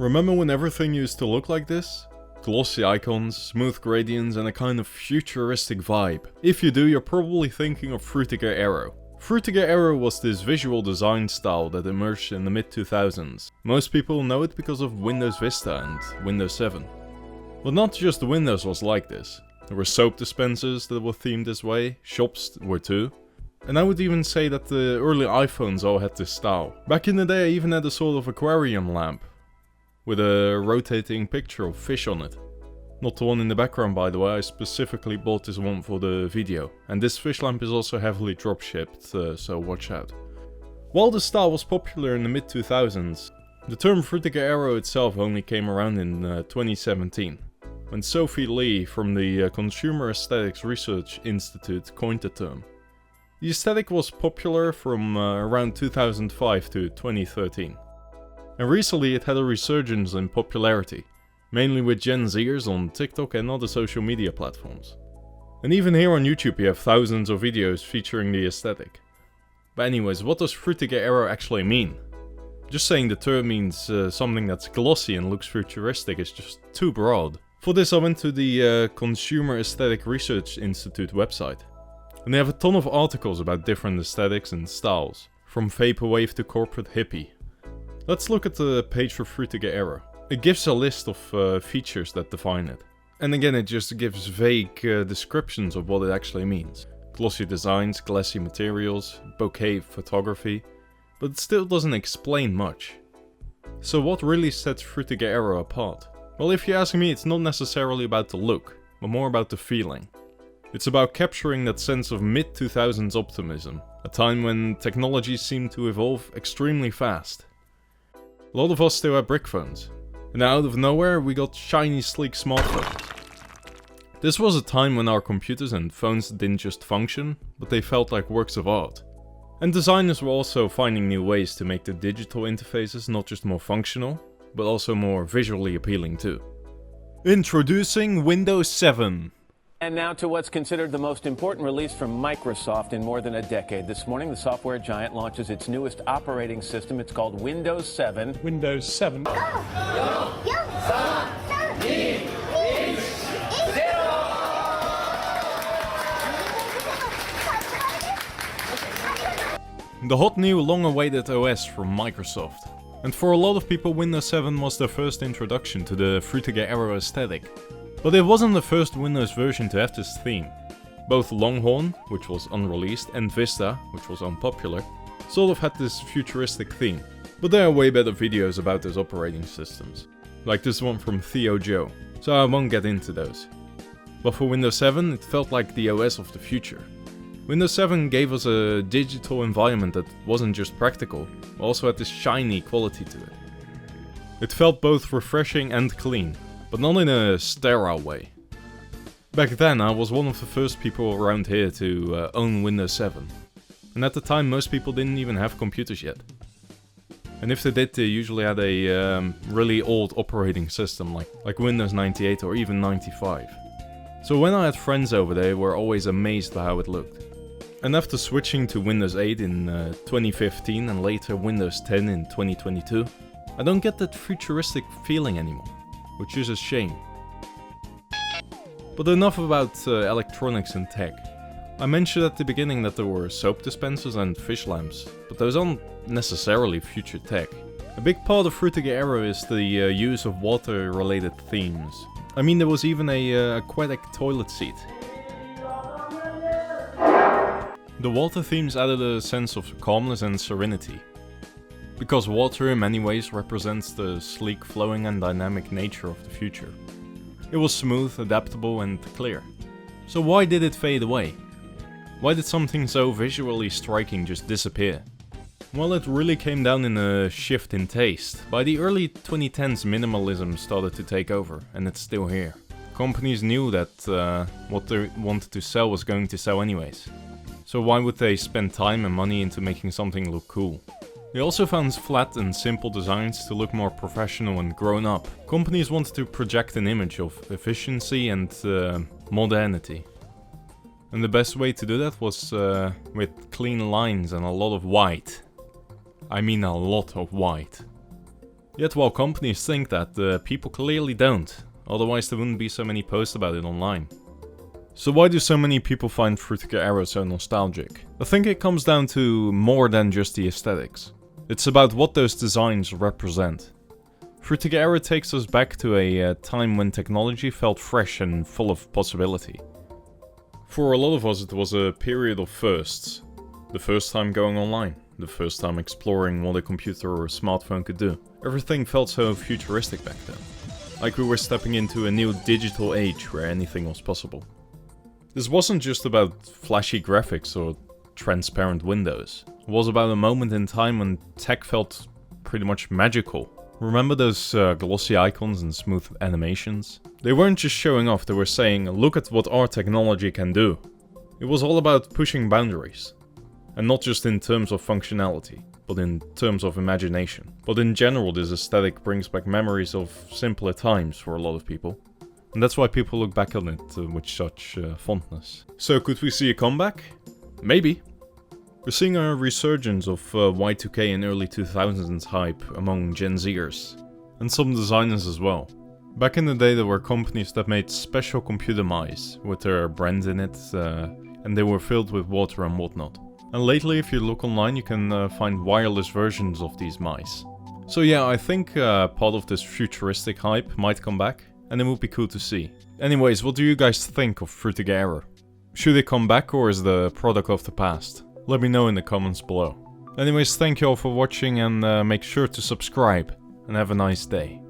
Remember when everything used to look like this? Glossy icons, smooth gradients and a kind of futuristic vibe. If you do, you're probably thinking of Frutiger Aero. Frutiger Aero was this visual design style that emerged in the mid-2000s. Most people know it because of Windows Vista and Windows 7. But not just Windows was like this. There were soap dispensers that were themed this way, shops were too. And I would even say that the early iPhones all had this style. Back in the day I even had a sort of aquarium lamp with a rotating picture of fish on it. Not the one in the background, by the way, I specifically bought this one for the video. And this fish lamp is also heavily dropshipped, so watch out. While the style was popular in the mid-2000s, the term Frutiger Aero itself only came around in 2017, when Sophie Lee from the Consumer Aesthetics Research Institute coined the term. The aesthetic was popular from around 2005 to 2013. And recently it had a resurgence in popularity, mainly with Gen Zers on TikTok and other social media platforms. And even here on YouTube you have thousands of videos featuring the aesthetic. But anyways, what does Frutiger Aero actually mean? Just saying the term means something that's glossy and looks futuristic is just too broad. For this I went to the Consumer Aesthetic Research Institute website. And they have a ton of articles about different aesthetics and styles, from vaporwave to corporate hippie. Let's look at the page for Frutiger Aero. It gives a list of features that define it. And again it just gives vague descriptions of what it actually means. Glossy designs, glassy materials, bokeh photography, but it still doesn't explain much. So what really sets Frutiger Aero apart? Well, if you ask me, it's not necessarily about the look, but more about the feeling. It's about capturing that sense of mid-2000s optimism, a time when technology seemed to evolve extremely fast. A lot of us still had brick phones, and out of nowhere we got shiny sleek smartphones. This was a time when our computers and phones didn't just function, but they felt like works of art. And designers were also finding new ways to make the digital interfaces not just more functional, but also more visually appealing too. Introducing Windows 7. And now to what's considered the most important release from Microsoft in more than a decade. This morning, the software giant launches its newest operating system. It's called Windows 7. Windows 7. The hot new long-awaited OS from Microsoft. And for a lot of people, Windows 7 was their first introduction to the Frutiger Aero aesthetic. But it wasn't the first Windows version to have this theme. Both Longhorn, which was unreleased, and Vista, which was unpopular, sort of had this futuristic theme. But there are way better videos about those operating systems. Like this one from Theo Joe, so I won't get into those. But for Windows 7, it felt like the OS of the future. Windows 7 gave us a digital environment that wasn't just practical, but also had this shiny quality to it. It felt both refreshing and clean, but not in a sterile way. Back then I was one of the first people around here to own Windows 7. And at the time most people didn't even have computers yet. And if they did, they usually had a really old operating system like Windows 98 or even 95. So when I had friends over, they were always amazed by how it looked. And after switching to Windows 8 in 2015 and later Windows 10 in 2022, I don't get that futuristic feeling anymore, which is a shame. But enough about electronics and tech. I mentioned at the beginning that there were soap dispensers and fish lamps, but those aren't necessarily future tech. A big part of Frutiger Aero is the use of water-related themes. I mean, there was even a aquatic toilet seat. The water themes added a sense of calmness and serenity. Because water in many ways represents the sleek, flowing and dynamic nature of the future. It was smooth, adaptable and clear. So why did it fade away? Why did something so visually striking just disappear? Well, it really came down in a shift in taste. By the early 2010s, minimalism started to take over, and it's still here. Companies knew that what they wanted to sell was going to sell anyways. So why would they spend time and money into making something look cool? They also found flat and simple designs to look more professional and grown up. Companies wanted to project an image of efficiency and modernity. And the best way to do that was with clean lines and a lot of white. I mean a lot of white. Yet while companies think that, people clearly don't, otherwise there wouldn't be so many posts about it online. So why do so many people find Frutiger Aero so nostalgic? I think it comes down to more than just the aesthetics. It's about what those designs represent. Frutiger Aero takes us back to a time when technology felt fresh and full of possibility. For a lot of us it was a period of firsts. The first time going online, the first time exploring what a computer or a smartphone could do. Everything felt so futuristic back then. Like we were stepping into a new digital age where anything was possible. This wasn't just about flashy graphics or transparent windows. It was about a moment in time when tech felt pretty much magical. Remember those glossy icons and smooth animations? They weren't just showing off, they were saying, look at what our technology can do. It was all about pushing boundaries. And not just in terms of functionality, but in terms of imagination. But in general, this aesthetic brings back memories of simpler times for a lot of people. And that's why people look back on it with such fondness. So could we see a comeback? Maybe. We're seeing a resurgence of Y2K and early 2000s hype among Gen Zers. And some designers as well. Back in the day there were companies that made special computer mice with their brand in it, and they were filled with water and whatnot. And lately, if you look online, you can find wireless versions of these mice. So yeah, I think part of this futuristic hype might come back, and it would be cool to see. Anyways, what do you guys think of Frutiger Aero? Should it come back or is the product of the past? Let me know in the comments below. Anyways, thank you all for watching and make sure to subscribe, and have a nice day.